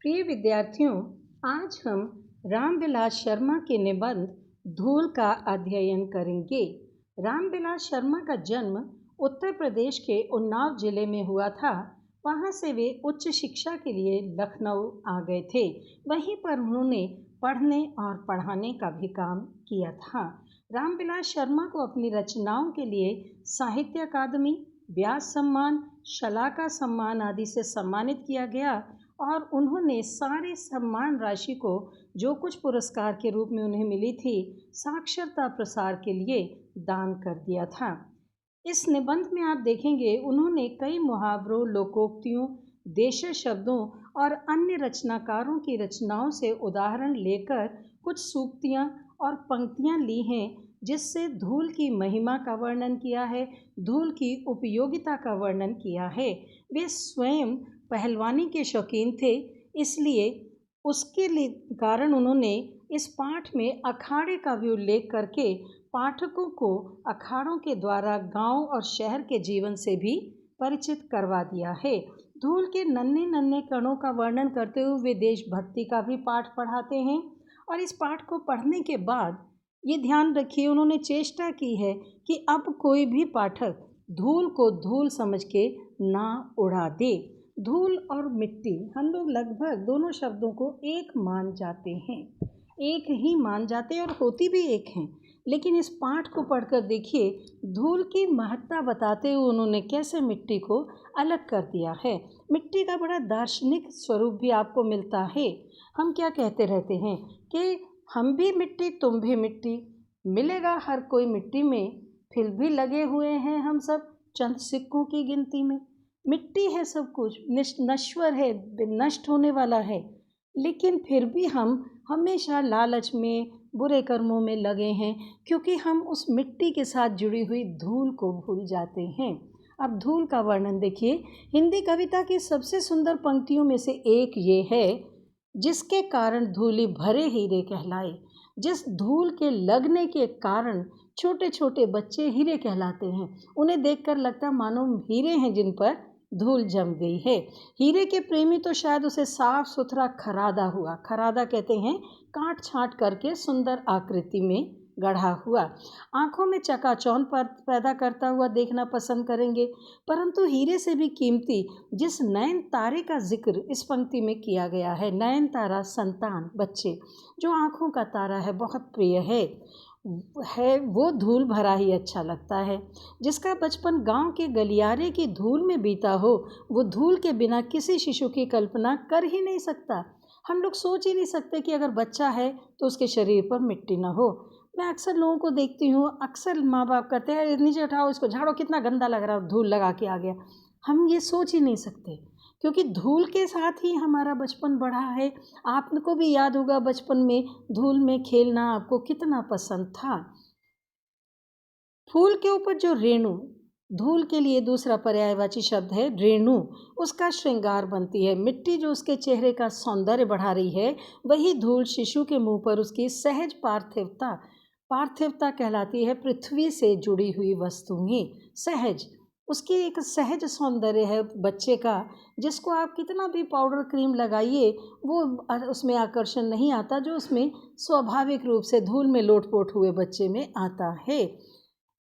प्रिय विद्यार्थियों, आज हम रामविलास शर्मा के निबंध धूल का अध्ययन करेंगे। रामविलास शर्मा का जन्म उत्तर प्रदेश के उन्नाव जिले में हुआ था। वहाँ से वे उच्च शिक्षा के लिए लखनऊ आ गए थे। वहीं पर उन्होंने पढ़ने और पढ़ाने का भी काम किया था। रामविलास शर्मा को अपनी रचनाओं के लिए साहित्य अकादमी, व्यास सम्मान, शलाका सम्मान आदि से सम्मानित किया गया और उन्होंने सारे सम्मान राशि को जो कुछ पुरस्कार के रूप में उन्हें मिली थी, साक्षरता प्रसार के लिए दान कर दिया था। इस निबंध में आप देखेंगे उन्होंने कई मुहावरों, लोकोक्तियों, देशीय शब्दों और अन्य रचनाकारों की रचनाओं से उदाहरण लेकर कुछ सूक्तियाँ और पंक्तियाँ ली हैं, जिससे धूल की महिमा का वर्णन किया है, धूल की उपयोगिता का वर्णन किया है। वे स्वयं पहलवानी के शौकीन थे, इसलिए उसके कारण उन्होंने इस पाठ में अखाड़े का भी उल्लेख करके पाठकों को अखाड़ों के द्वारा गांव और शहर के जीवन से भी परिचित करवा दिया है। धूल के नन्हे नन्हे कणों का वर्णन करते हुए वे देशभक्ति का भी पाठ पढ़ाते हैं और इस पाठ को पढ़ने के बाद ये ध्यान रखिए, उन्होंने चेष्टा की है कि अब कोई भी पाठक धूल को धूल समझ के ना उड़ा दे। धूल और मिट्टी हम लोग लगभग दोनों शब्दों को एक मान जाते हैं, एक ही मान जाते हैं और होती भी एक हैं, लेकिन इस पाठ को पढ़कर देखिए धूल की महत्ता बताते हुए उन्होंने कैसे मिट्टी को अलग कर दिया है। मिट्टी का बड़ा दार्शनिक स्वरूप भी आपको मिलता है। हम क्या कहते रहते हैं कि हम भी मिट्टी, तुम भी मिट्टी, मिलेगा हर कोई मिट्टी में, फिर भी लगे हुए हैं हम सब चंद सिक्कों की गिनती में। मिट्टी है सब कुछ, नश्वर है, नष्ट होने वाला है, लेकिन फिर भी हम हमेशा लालच में, बुरे कर्मों में लगे हैं, क्योंकि हम उस मिट्टी के साथ जुड़ी हुई धूल को भूल जाते हैं। अब धूल का वर्णन देखिए। हिंदी कविता की सबसे सुंदर पंक्तियों में से एक ये है, जिसके कारण धूलि भरे हीरे कहलाए। जिस धूल के लगने के कारण छोटे छोटे बच्चे हीरे कहलाते हैं। उन्हें देखकर लगता मानो हीरे हैं जिन पर धूल जम गई है। हीरे के प्रेमी तो शायद उसे साफ सुथरा खरादा हुआ, खरादा कहते हैं काट छांट करके सुंदर आकृति में गढ़ा हुआ, आंखों में चकाचौंध पैदा करता हुआ देखना पसंद करेंगे। परंतु हीरे से भी कीमती जिस नयन तारे का जिक्र इस पंक्ति में किया गया है, नयन तारा संतान, बच्चे, जो आंखों का तारा है, बहुत प्रिय है, वो धूल भरा ही अच्छा लगता है। जिसका बचपन गांव के गलियारे की धूल में बीता हो, वो धूल के बिना किसी शिशु की कल्पना कर ही नहीं सकता। हम लोग सोच ही नहीं सकते कि अगर बच्चा है तो उसके शरीर पर मिट्टी ना हो। मैं अक्सर लोगों को देखती हूँ, अक्सर माँ बाप कहते हैं नीचे उठाओ इसको, झाड़ो, कितना गंदा लग रहा है, धूल लगा के आ गया। हम ये सोच ही नहीं सकते, क्योंकि धूल के साथ ही हमारा बचपन बढ़ा है। आपको भी याद होगा बचपन में धूल में खेलना आपको कितना पसंद था। फूल के ऊपर जो रेणु, धूल के लिए दूसरा पर्यायवाची शब्द है रेणु, उसका श्रृंगार बनती है। मिट्टी जो उसके चेहरे का सौंदर्य बढ़ा रही है, वही धूल शिशु के मुंह पर उसकी सहज पार्थिवता कहलाती है। पृथ्वी से जुड़ी हुई वस्तुएं सहज, उसकी एक सहज सौंदर्य है बच्चे का, जिसको आप कितना भी पाउडर क्रीम लगाइए वो उसमें आकर्षण नहीं आता, जो उसमें स्वाभाविक रूप से धूल में लोटपोट हुए बच्चे में आता है।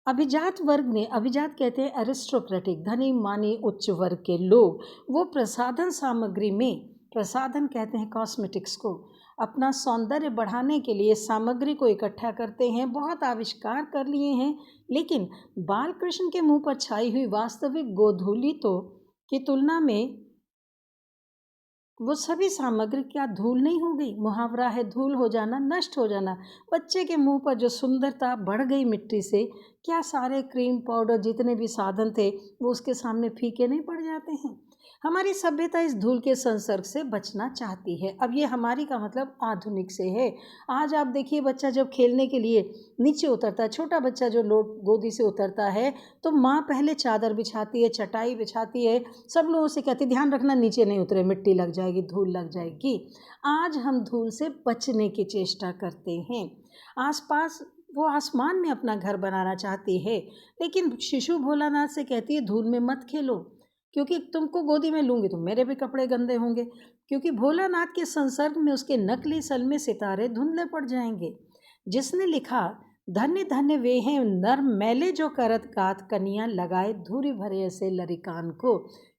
अभिजात वर्ग ने, अभिजात कहते हैं एरिस्टोक्रेटिक, धनी मानी उच्च वर्ग के लोग, वो प्रसाधन सामग्री में, प्रसाधन कहते हैं कॉस्मेटिक्स को, अपना सौंदर्य बढ़ाने के लिए सामग्री को इकट्ठा करते हैं, बहुत आविष्कार कर लिए हैं, लेकिन बालकृष्ण के मुंह पर छाई हुई वास्तविक गोधूली तो की तुलना में वो सभी सामग्री क्या धूल नहीं हो गई। मुहावरा है धूल हो जाना, नष्ट हो जाना। बच्चे के मुंह पर जो सुंदरता बढ़ गई मिट्टी से, क्या सारे क्रीम पाउडर जितने भी साधन थे वो उसके सामने फीके नहीं पड़ जाते हैं। हमारी सभ्यता इस धूल के संसर्ग से बचना चाहती है। अब ये हमारी का मतलब आधुनिक से है। आज आप देखिए बच्चा जब खेलने के लिए नीचे उतरता है, छोटा बच्चा जो गोदी से उतरता है, तो माँ पहले चादर बिछाती है, चटाई बिछाती है, सब लोगों से कहती ध्यान रखना नीचे नहीं उतरे, मिट्टी लग जाएगी, धूल लग जाएगी। आज हम धूल से बचने की चेष्टा करते हैं। आसपास वो आसमान में अपना घर बनाना चाहती है, लेकिन शिशु भोलानाथ से कहती है धूल में मत खेलो। क्योंकि तुमको गोदी में लूँगी तो मेरे भी कपड़े गंदे होंगे, क्योंकि भोलानाथ के संसर्ग में उसके नकली सलमे सितारे धुंधले पड़ जाएंगे। जिसने लिखा, धन्य धन्य वे हैं नर मैले जो करत गात कनियाँ लगाए धूरी भरे ऐसे लरिकान को।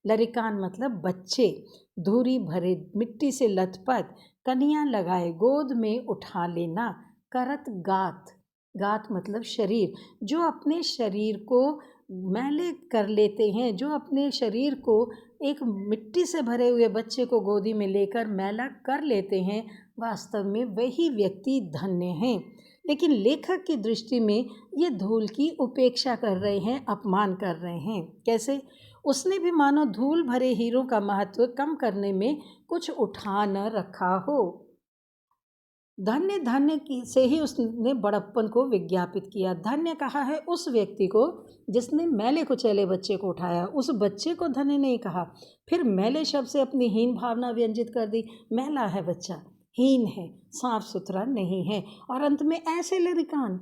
लरिकान मतलब बच्चे, धूरी भरे मिट्टी से लथपथ कनियाँ लगाए गोद में उठा लेना। करत गात, गात मतलब शरीर, जो अपने शरीर को मैले कर लेते हैं, जो अपने शरीर को एक मिट्टी से भरे हुए बच्चे को गोदी में लेकर मैला कर लेते हैं, वास्तव में वही व्यक्ति धन्य हैं। लेकिन लेखक की दृष्टि में ये धूल की उपेक्षा कर रहे हैं, अपमान कर रहे हैं। कैसे? उसने भी मानो धूल भरे हीरों का महत्व कम करने में कुछ उठा न रखा हो। धन्य धन्य की से ही उसने बड़प्पन को विज्ञापित किया। धन्य कहा है उस व्यक्ति को जिसने मैले कुचैले बच्चे को उठाया, उस बच्चे को धन्य नहीं कहा। फिर मैले शब्द से अपनी हीन भावना व्यंजित कर दी। मैला है बच्चा, हीन है, साफ सुथरा नहीं है। और अंत में ऐसे लड़कान,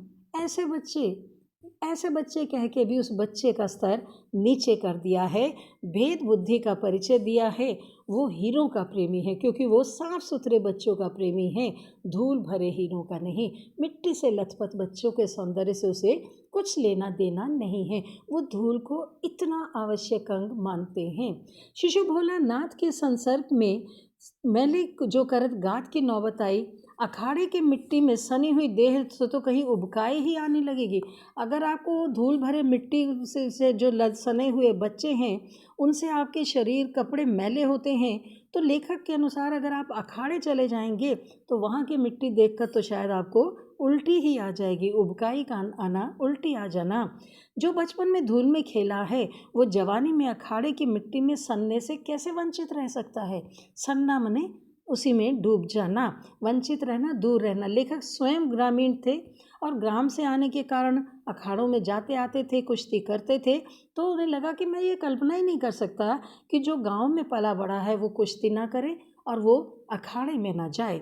ऐसे बच्चे कह के भी उस बच्चे का स्तर नीचे कर दिया है, भेद बुद्धि का परिचय दिया है। वो हीरों का प्रेमी है क्योंकि वो साफ सुथरे बच्चों का प्रेमी है, धूल भरे हीरों का नहीं। मिट्टी से लथपथ बच्चों के सौंदर्य से उसे कुछ लेना देना नहीं है। वो धूल को इतना आवश्यक अंग मानते हैं। शिशु भोलानाथ के संसर्ग में मैले जो करत गात की नौबत आई। अखाड़े की मिट्टी में सनी हुई देह से तो कहीं उबकाई ही आने लगेगी। अगर आपको धूल भरे मिट्टी से जो सने हुए बच्चे हैं उनसे आपके शरीर कपड़े मैले होते हैं, तो लेखक के अनुसार अगर आप अखाड़े चले जाएंगे तो वहाँ की मिट्टी देखकर तो शायद आपको उल्टी ही आ जाएगी, उबकाई का आना, उल्टी आ जाना। जो बचपन में धूल में खेला है वो जवानी में अखाड़े की मिट्टी में सनने से कैसे वंचित रह सकता है? सन्ना मने उसी में डूब जाना, वंचित रहना, दूर रहना। लेखक स्वयं ग्रामीण थे और ग्राम से आने के कारण अखाड़ों में जाते आते थे, कुश्ती करते थे। तो उन्हें लगा कि मैं ये कल्पना ही नहीं कर सकता कि जो गांव में पला बड़ा है वो कुश्ती ना करे और वो अखाड़े में ना जाए।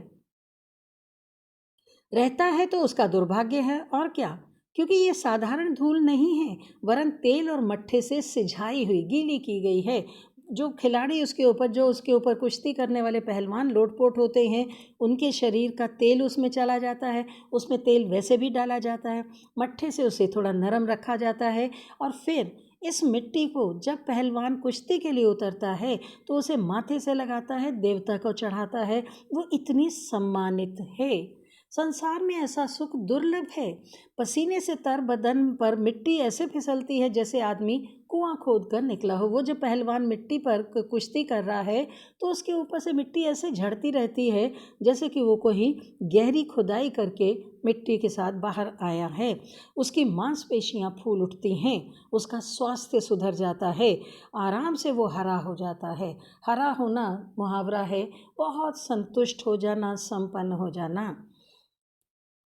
रहता है तो उसका दुर्भाग्य है, और क्या, क्योंकि ये साधारण धूल नहीं है, वरन तेल और मट्ठे से सिझाई हुई, गीली की गई है। जो खिलाड़ी उसके ऊपर कुश्ती करने वाले पहलवान लोटपोट होते हैं, उनके शरीर का तेल उसमें चला जाता है, उसमें तेल वैसे भी डाला जाता है, मट्ठे से उसे थोड़ा नरम रखा जाता है। और फिर इस मिट्टी को जब पहलवान कुश्ती के लिए उतरता है तो उसे माथे से लगाता है, देवता को चढ़ाता है। वो इतनी सम्मानित है। संसार में ऐसा सुख दुर्लभ है। पसीने से तर बदन पर मिट्टी ऐसे फिसलती है जैसे आदमी कुआं खोद कर निकला हो। वो जब पहलवान मिट्टी पर कुश्ती कर रहा है तो उसके ऊपर से मिट्टी ऐसे झड़ती रहती है जैसे कि वो कोई गहरी खुदाई करके मिट्टी के साथ बाहर आया है। उसकी मांसपेशियां फूल उठती हैं, उसका स्वास्थ्य सुधर जाता है, आराम से वो हरा हो जाता है। हरा होना मुहावरा है, बहुत संतुष्ट हो जाना, संपन्न हो जाना।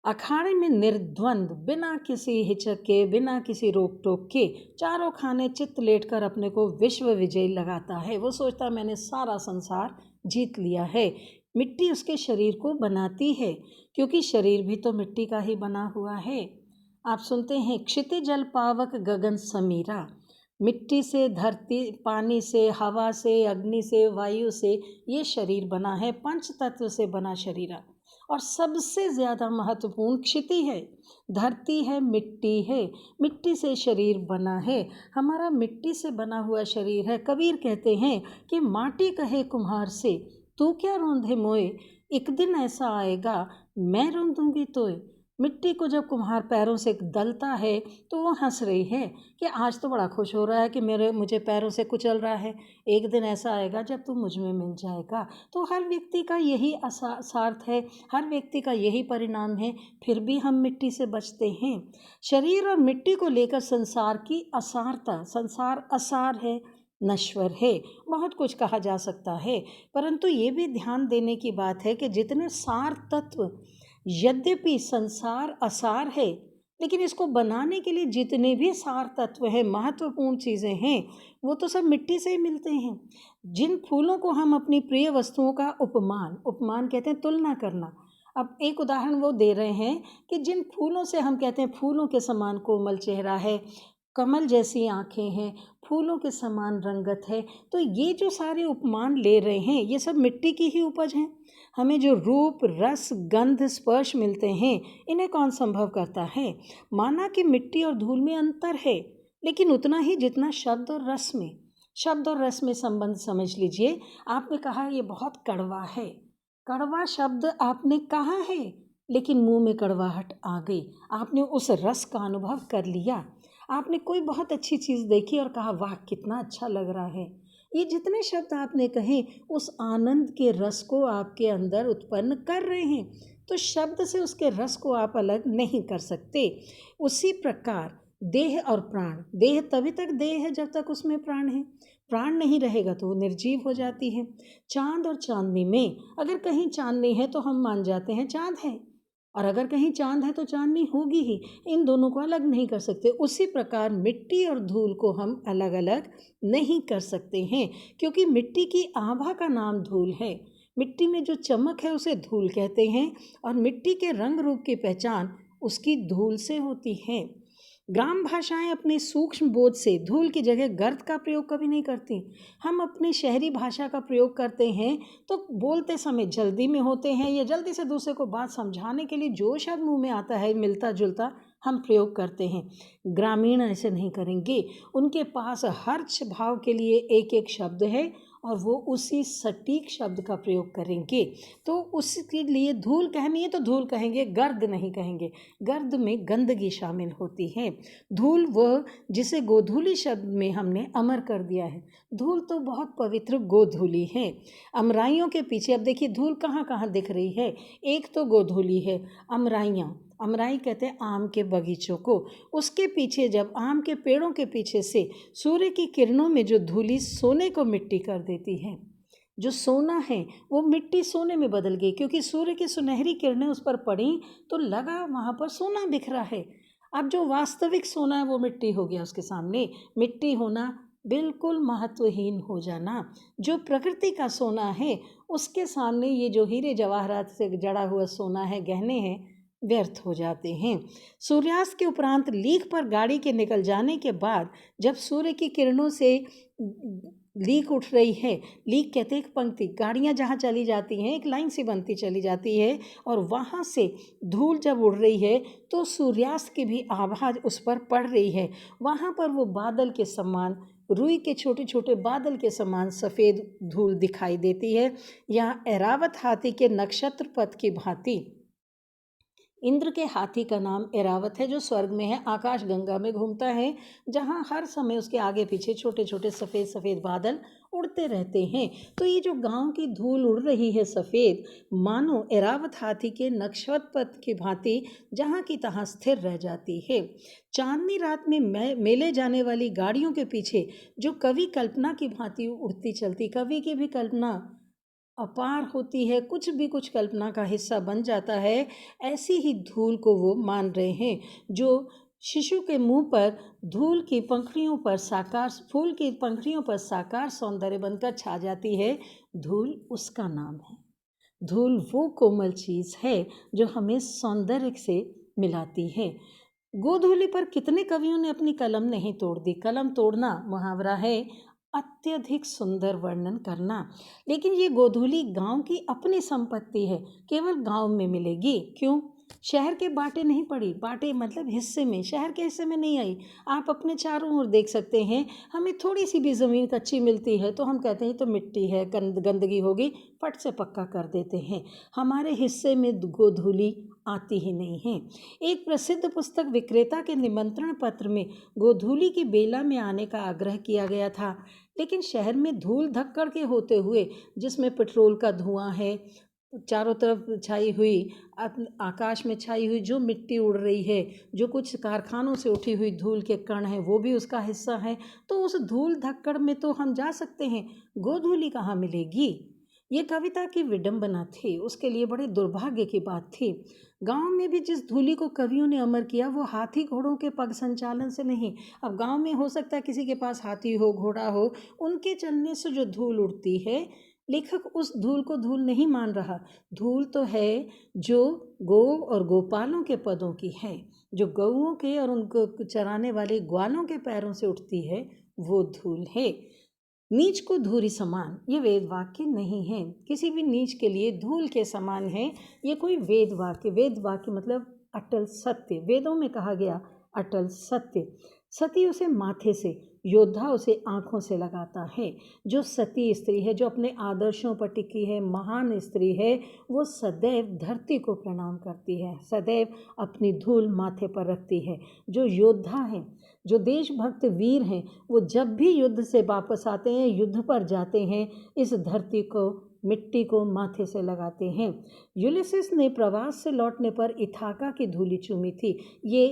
अखाड़े में निर्द्वंद, बिना किसी हिचक के, बिना किसी रोक टोक के, चारों खाने चित्त लेटकर अपने को विश्व विजयी लगाता है। वो सोचता मैंने सारा संसार जीत लिया है। मिट्टी उसके शरीर को बनाती है क्योंकि शरीर भी तो मिट्टी का ही बना हुआ है। आप सुनते हैं, क्षितिज जल पावक गगन समीरा। मिट्टी से, धरती, पानी से, हवा से, अग्नि से, वायु से ये शरीर बना है। पंच तत्व से बना शरीर। और सबसे ज़्यादा महत्वपूर्ण क्षिति है, धरती है, मिट्टी है। मिट्टी से शरीर बना है, हमारा मिट्टी से बना हुआ शरीर है। कबीर कहते हैं कि माटी कहे कुम्हार से, तू क्या रोंधे मोए, एक दिन ऐसा आएगा मैं रोंदूंगी तोए। मिट्टी को जब कुम्हार पैरों से दलता है तो वो हंस रही है कि आज तो बड़ा खुश हो रहा है कि मुझे पैरों से कुचल रहा है, एक दिन ऐसा आएगा जब तू मुझ में मिल जाएगा। तो हर व्यक्ति का यही सार्थ है, हर व्यक्ति का यही परिणाम है, फिर भी हम मिट्टी से बचते हैं। शरीर और मिट्टी को लेकर संसार की असारता, संसार असार है, नश्वर है, बहुत कुछ कहा जा सकता है। परंतु ये भी ध्यान देने की बात है कि जितने सार तत्व, यद्यपि संसार असार है, लेकिन इसको बनाने के लिए जितने भी सार तत्व हैं, महत्वपूर्ण चीज़ें हैं, वो तो सब मिट्टी से ही मिलते हैं। जिन फूलों को हम अपनी प्रिय वस्तुओं का उपमान कहते हैं, तुलना करना। अब एक उदाहरण वो दे रहे हैं कि जिन फूलों से हम कहते हैं फूलों के समान कोमल चेहरा है, कमल जैसी आँखें हैं, फूलों के समान रंगत है। तो ये जो सारे उपमान ले रहे हैं ये सब मिट्टी की ही उपज हैं। हमें जो रूप, रस, गंध, स्पर्श मिलते हैं इन्हें कौन संभव करता है? माना कि मिट्टी और धूल में अंतर है, लेकिन उतना ही जितना शब्द और रस में। शब्द और रस में संबंध समझ लीजिए। आपने कहा ये बहुत कड़वा है, कड़वा शब्द आपने कहा है, लेकिन मुंह में कड़वाहट आ गई। आपने उस रस का अनुभव कर लिया। आपने कोई बहुत अच्छी चीज़ देखी और कहा वाह कितना अच्छा लग रहा है। ये जितने शब्द आपने कहे उस आनंद के रस को आपके अंदर उत्पन्न कर रहे हैं। तो शब्द से उसके रस को आप अलग नहीं कर सकते। उसी प्रकार देह और प्राण, देह तभी तक देह है जब तक उसमें प्राण है। प्राण नहीं रहेगा तो वो निर्जीव हो जाती है। चांद और चांदनी में अगर कहीं चांदनी है तो हम मान जाते हैं चांद है, और अगर कहीं चांद है तो चांदनी होगी ही। इन दोनों को अलग नहीं कर सकते। उसी प्रकार मिट्टी और धूल को हम अलग अलग नहीं कर सकते हैं, क्योंकि मिट्टी की आभा का नाम धूल है। मिट्टी में जो चमक है उसे धूल कहते हैं, और मिट्टी के रंग रूप की पहचान उसकी धूल से होती है। ग्राम भाषाएं अपने सूक्ष्म बोध से धूल की जगह गर्द का प्रयोग कभी नहीं करती। हम अपनी शहरी भाषा का प्रयोग करते हैं तो बोलते समय जल्दी में होते हैं, या जल्दी से दूसरे को बात समझाने के लिए जो शब्द मुंह में आता है मिलता जुलता हम प्रयोग करते हैं। ग्रामीण ऐसे नहीं करेंगे। उनके पास हर भाव के लिए एक एक शब्द है और वो उसी सटीक शब्द का प्रयोग करेंगे। तो उसके लिए धूल कहनी है तो धूल कहेंगे, गर्द नहीं कहेंगे। गर्द में गंदगी शामिल होती है। धूल वह जिसे गोधूली शब्द में हमने अमर कर दिया है। धूल तो बहुत पवित्र गोधूली है। अमराइयों के पीछे अब देखिए धूल कहाँ कहाँ दिख रही है। एक तो गोधूली है, अमराइयाँ, अमराई कहते हैं आम के बगीचों को। उसके पीछे जब आम के पेड़ों के पीछे से सूर्य की किरणों में जो धूली सोने को मिट्टी कर देती है, जो सोना है वो मिट्टी सोने में बदल गई, क्योंकि सूर्य की सुनहरी किरणें उस पर पड़ी तो लगा वहाँ पर सोना बिखरा है। अब जो वास्तविक सोना है वो मिट्टी हो गया उसके सामने। मिट्टी होना बिल्कुल महत्वहीन हो जाना। जो प्रकृति का सोना है उसके सामने ये जो हीरे जवाहरात से जड़ा हुआ सोना है, गहने हैं, व्यर्थ हो जाते हैं। सूर्यास्त के उपरांत लीक पर गाड़ी के निकल जाने के बाद जब सूर्य की किरणों से लीक उठ रही है, लीक कहते हैं एक पंक्ति, गाड़ियाँ जहाँ चली जाती हैं एक लाइन सी बनती चली जाती है, और वहाँ से धूल जब उड़ रही है तो सूर्यास्त की भी आभा उस पर पड़ रही है। वहाँ पर वो बादल के समान, रुई के छोटे छोटे बादल के समान सफ़ेद धूल दिखाई देती है। यहाँ ऐरावत हाथी के नक्षत्र पथ की भांति इंद्र के हाथी का नाम ऐरावत है, जो स्वर्ग में है, आकाश गंगा में घूमता है, जहाँ हर समय उसके आगे पीछे छोटे छोटे सफ़ेद सफ़ेद बादल उड़ते रहते हैं। तो ये जो गांव की धूल उड़ रही है सफ़ेद, मानो ऐरावत हाथी के नक्षत्र पथ की भांति जहाँ की तहाँ स्थिर रह जाती है। चांदनी रात में मेले जाने वाली गाड़ियों के पीछे जो कवि कल्पना की भांति उड़ती चलती, कवि की भी कल्पना अपार होती है, कुछ भी कुछ कल्पना का हिस्सा बन जाता है, ऐसी ही धूल को वो मान रहे हैं। जो शिशु के मुंह पर धूल की पंखुड़ियों पर साकार, फूल की पंखुड़ियों पर साकार सौंदर्य बनकर छा जाती है, धूल उसका नाम है। धूल वो कोमल चीज़ है जो हमें सौंदर्य से मिलाती है। गोधूली पर कितने कवियों ने अपनी कलम नहीं तोड़ दी। कलम तोड़ना मुहावरा है अत्यधिक सुंदर वर्णन करना। लेकिन ये गोधूली गांव की अपनी संपत्ति है, केवल गांव में मिलेगी। क्यों? शहर के बाटे नहीं पड़ी, बाटे मतलब हिस्से में, शहर के हिस्से में नहीं आई। आप अपने चारों ओर देख सकते हैं, हमें थोड़ी सी भी ज़मीन कच्ची मिलती है तो हम कहते हैं तो मिट्टी है, गंदगी होगी, फट से पक्का कर देते हैं। हमारे हिस्से में गोधूली आती ही नहीं है। एक प्रसिद्ध पुस्तक विक्रेता के निमंत्रण पत्र में गोधूली की बेला में आने का आग्रह किया गया था, लेकिन शहर में धूल धक्कड़ के होते हुए, जिसमें पेट्रोल का धुआं है, चारों तरफ छाई हुई, आकाश में छाई हुई जो मिट्टी उड़ रही है, जो कुछ कारखानों से उठी हुई धूल के कण हैं वो भी उसका हिस्सा है, तो उस धूल धक्कड़ में तो हम जा सकते हैं, गोधूली कहाँ मिलेगी? ये कविता की विडंबना थी, उसके लिए बड़े दुर्भाग्य की बात थी। गांव में भी जिस धूली को कवियों ने अमर किया वो हाथी घोड़ों के पग संचालन से नहीं। अब गांव में हो सकता है किसी के पास हाथी हो, घोड़ा हो, उनके चलने से जो धूल उड़ती है लेखक उस धूल को धूल नहीं मान रहा। धूल तो है जो गौ और गोपालों के पदों की है, जो गौओं के और उनको चराने वाले ग्वालों के पैरों से उठती है, वो धूल है। नीच को धूरी समान, ये वेद वाक्य नहीं है। किसी भी नीच के लिए धूल के समान है, ये कोई वेद वाक्य। वेद वाक्य मतलब अटल सत्य। वेदों में कहा गया अटल सत्य। सती उसे माथे से, योद्धा उसे आँखों से लगाता है। जो सती स्त्री है, जो अपने आदर्शों पर टिकी है, महान स्त्री है, वो सदैव धरती को प्रणाम करती है, सदैव अपनी धूल माथे पर रखती है। जो योद्धा हैं, जो देशभक्त वीर हैं, वो जब भी युद्ध से वापस आते हैं, युद्ध पर जाते हैं, इस धरती को, मिट्टी को माथे से लगाते हैं। यूलिसिस ने प्रवास से लौटने पर इथाका की धूली चूमी थी। ये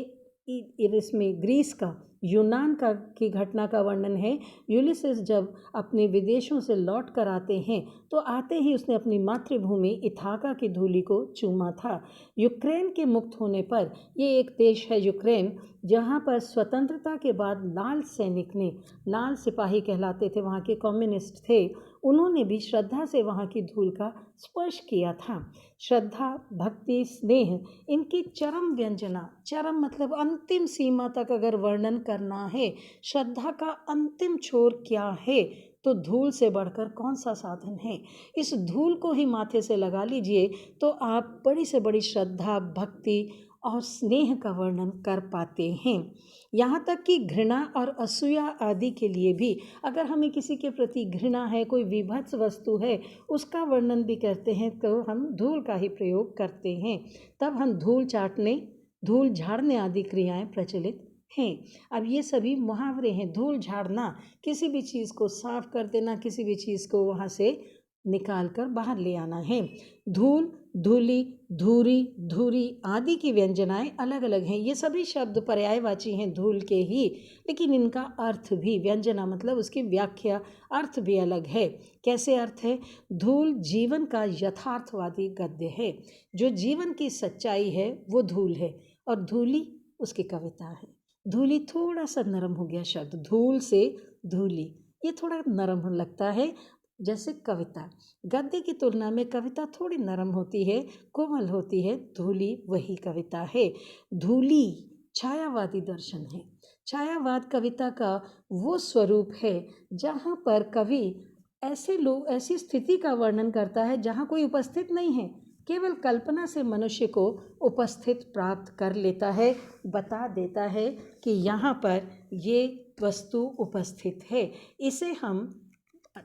इसमें ग्रीस का, यूनान का की घटना का वर्णन है। यूलिसिस जब अपने विदेशों से लौट कर आते हैं तो आते ही उसने अपनी मातृभूमि इथाका की धूलि को चूमा था। यूक्रेन के मुक्त होने पर, ये एक देश है यूक्रेन, जहाँ पर स्वतंत्रता के बाद लाल सैनिक ने, लाल सिपाही कहलाते थे, वहाँ के कम्युनिस्ट थे, उन्होंने भी श्रद्धा से वहाँ की धूल का स्पर्श किया था। श्रद्धा, भक्ति, स्नेह, इनकी चरम व्यंजना, चरम मतलब अंतिम सीमा तक अगर वर्णन करना है, श्रद्धा का अंतिम छोर क्या है, तो धूल से बढ़कर कौन सा साधन है। इस धूल को ही माथे से लगा लीजिए तो आप बड़ी से बड़ी श्रद्धा, भक्ति और स्नेह का वर्णन कर पाते हैं। यहाँ तक कि घृणा और असूया आदि के लिए भी, अगर हमें किसी के प्रति घृणा है, कोई विभत्स वस्तु है, उसका वर्णन भी करते हैं तो हम धूल का ही प्रयोग करते हैं। तब हम धूल चाटने, धूल झाड़ने आदि क्रियाएं प्रचलित हैं। अब ये सभी मुहावरे हैं। धूल झाड़ना, किसी भी चीज़ को साफ कर देना, किसी भी चीज़ को वहाँ से निकाल कर बाहर ले आना है। धूल, धूली, धूरी, धूरी आदि की व्यंजनाएं अलग अलग हैं। ये सभी शब्द पर्यायवाची हैं धूल के ही, लेकिन इनका अर्थ भी, व्यंजना मतलब उसकी व्याख्या, अर्थ भी अलग है। कैसे अर्थ है? धूल जीवन का यथार्थवादी गद्य है। जो जीवन की सच्चाई है वो धूल है, और धूली उसकी कविता है। धूली थोड़ा सा नरम हो गया शब्द, धूल से धूली, ये थोड़ा नरम लगता है जैसे कविता। गद्य की तुलना में कविता थोड़ी नरम होती है, कोमल होती है। धूली वही कविता है। धूली छायावादी दर्शन है। छायावाद कविता का वो स्वरूप है जहाँ पर कवि ऐसे लोग, ऐसी स्थिति का वर्णन करता है जहाँ कोई उपस्थित नहीं है, केवल कल्पना से मनुष्य को उपस्थित प्राप्त कर लेता है, बता देता है कि यहाँ पर ये वस्तु उपस्थित है। इसे हम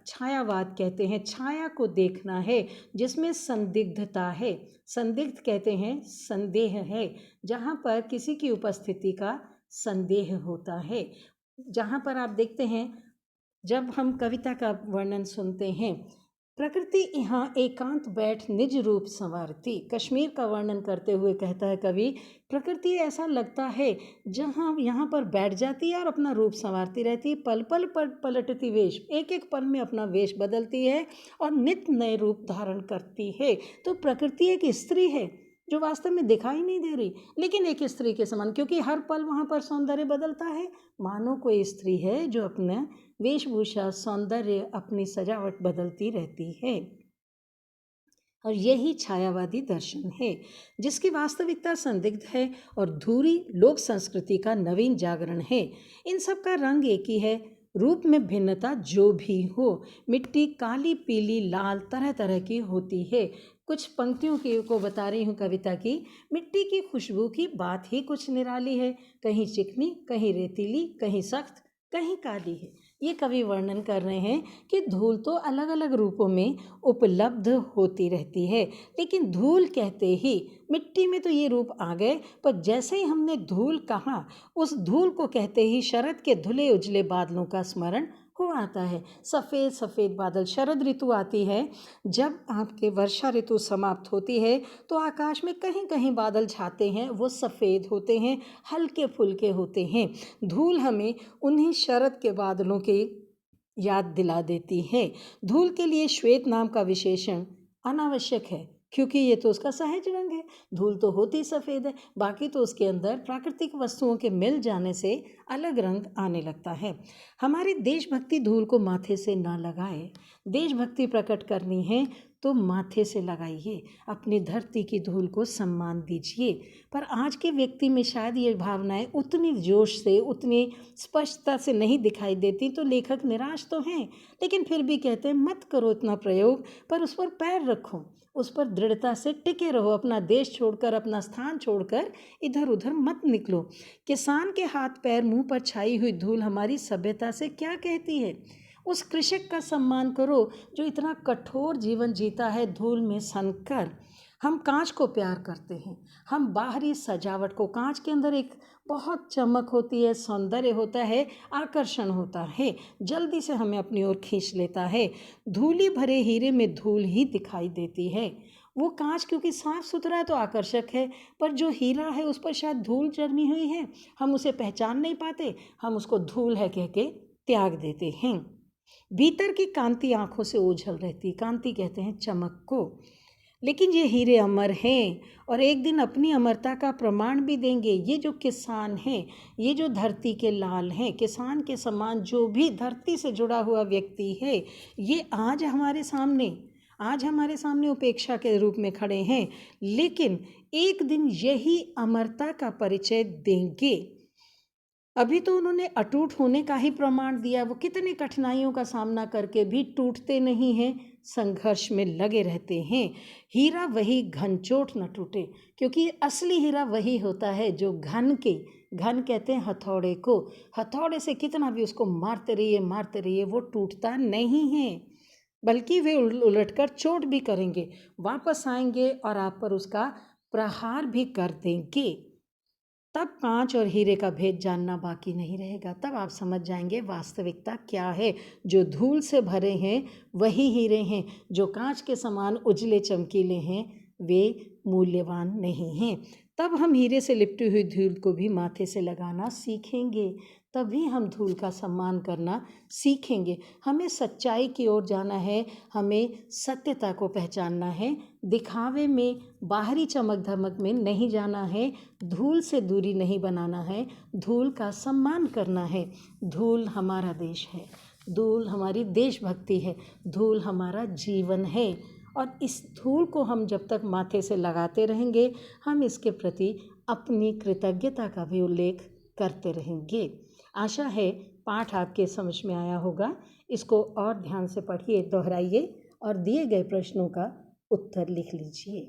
छायावाद कहते हैं। छाया को देखना है जिसमें संदिग्धता है। संदिग्ध कहते हैं संदेह है, जहाँ पर किसी की उपस्थिति का संदेह होता है। जहाँ पर आप देखते हैं, जब हम कविता का वर्णन सुनते हैं, प्रकृति यहाँ एकांत बैठ निज रूप संवारती, कश्मीर का वर्णन करते हुए कहता है कवि, प्रकृति ऐसा लगता है जहाँ यहाँ पर बैठ जाती है और अपना रूप संवारती रहती है, पल पल पर पलटती वेश, एक एक पल में अपना वेश बदलती है और नित्य नए रूप धारण करती है। तो प्रकृति एक स्त्री है जो वास्तव में दिखाई नहीं दे रही, लेकिन एक स्त्री के समान, क्योंकि हर पल वहाँ पर सौंदर्य बदलता है। मानो कोई स्त्री है जो अपना वेशभूषा, सौंदर्य, अपनी सजावट बदलती रहती है। और यही छायावादी दर्शन है जिसकी वास्तविकता संदिग्ध है, और धूरी लोक संस्कृति का नवीन जागरण है। इन सब का रंग एक ही है, रूप में भिन्नता जो भी हो। मिट्टी काली, पीली, लाल तरह तरह की होती है। कुछ पंक्तियों को बता रही हूँ कविता की। मिट्टी की खुशबू की बात ही कुछ निराली है, कहीं चिकनी, कहीं रेतीली, कहीं सख्त, कहीं काली है। ये कवि वर्णन कर रहे हैं कि धूल तो अलग अलग रूपों में उपलब्ध होती रहती है, लेकिन धूल कहते ही मिट्टी में तो ये रूप आ गए, पर जैसे ही हमने धूल कहा, उस धूल को कहते ही शरद के धुले उजले बादलों का स्मरण हो आता है। सफ़ेद सफ़ेद बादल, शरद ऋतु आती है, जब आपके वर्षा ऋतु समाप्त होती है तो आकाश में कहीं कहीं बादल छाते हैं, वो सफ़ेद होते हैं, हल्के फुल्के होते हैं। धूल हमें उन्हीं शरद के बादलों की याद दिला देती है। धूल के लिए श्वेत नाम का विशेषण अनावश्यक है। क्योंकि ये तो उसका सहज रंग है। धूल तो होती ही सफ़ेद है, बाकी तो उसके अंदर प्राकृतिक वस्तुओं के मिल जाने से अलग रंग आने लगता है। हमारी देशभक्ति धूल को माथे से ना लगाए। देशभक्ति प्रकट करनी है तो माथे से लगाइए, अपनी धरती की धूल को सम्मान दीजिए। पर आज के व्यक्ति में शायद ये भावनाएं उतनी जोश से, उतनी स्पष्टता से नहीं दिखाई देती, तो लेखक निराश तो हैं, लेकिन फिर भी कहते हैं मत करो इतना प्रयोग, पर उस पर पैर रखो, उस पर दृढ़ता से टिके रहो। अपना देश छोड़कर, अपना स्थान छोड़कर इधर उधर मत निकलो। किसान के हाथ पैर मुंह पर छाई हुई धूल हमारी सभ्यता से क्या कहती है? उस कृषक का सम्मान करो जो इतना कठोर जीवन जीता है धूल में सनकर। हम कांच को प्यार करते हैं, हम बाहरी सजावट को, कांच के अंदर एक बहुत चमक होती है, सौंदर्य होता है, आकर्षण होता है, जल्दी से हमें अपनी ओर खींच लेता है। धूली भरे हीरे में धूल ही दिखाई देती है। वो कांच क्योंकि साफ सुथरा है तो आकर्षक है, पर जो हीरा है उस पर शायद धूल जमी हुई है, हम उसे पहचान नहीं पाते, हम उसको धूल है कह के त्याग देते हैं। भीतर की कांति आंखों से ओझल रहती, कांति कहते हैं चमक को। लेकिन ये हीरे अमर हैं और एक दिन अपनी अमरता का प्रमाण भी देंगे। ये जो किसान हैं, ये जो धरती के लाल हैं, किसान के समान जो भी धरती से जुड़ा हुआ व्यक्ति है, ये आज हमारे सामने उपेक्षा के रूप में खड़े हैं, लेकिन एक दिन यही अमरता का परिचय देंगे। अभी तो उन्होंने अटूट होने का ही प्रमाण दिया। वो कितने कठिनाइयों का सामना करके भी टूटते नहीं हैं, संघर्ष में लगे रहते हैं। हीरा वही घनचोट न टूटे, क्योंकि असली हीरा वही होता है जो घन कहते हैं हथौड़े को, हथौड़े से कितना भी उसको मारते रहिए वो टूटता नहीं है, बल्कि वे उलटकर चोट भी करेंगे, वापस आएंगे और आप पर उसका प्रहार भी कर देंगे। तब कांच और हीरे का भेद जानना बाकी नहीं रहेगा। तब आप समझ जाएंगे वास्तविकता क्या है। जो धूल से भरे हैं वही हीरे हैं, जो कांच के समान उजले चमकीले हैं वे मूल्यवान नहीं हैं। तब हम हीरे से लिपटी हुई धूल को भी माथे से लगाना सीखेंगे, तभी हम धूल का सम्मान करना सीखेंगे। हमें सच्चाई की ओर जाना है, हमें सत्यता को पहचानना है, दिखावे में, बाहरी चमक धमक में नहीं जाना है, धूल से दूरी नहीं बनाना है, धूल का सम्मान करना है। धूल हमारा देश है, धूल हमारी देशभक्ति है, धूल हमारा जीवन है, और इस धूल को हम जब तक माथे से लगाते रहेंगे, हम इसके प्रति अपनी कृतज्ञता का भी उल्लेख करते रहेंगे। आशा है पाठ आपके समझ में आया होगा। इसको और ध्यान से पढ़िए, दोहराइए और दिए गए प्रश्नों का उत्तर लिख लीजिए।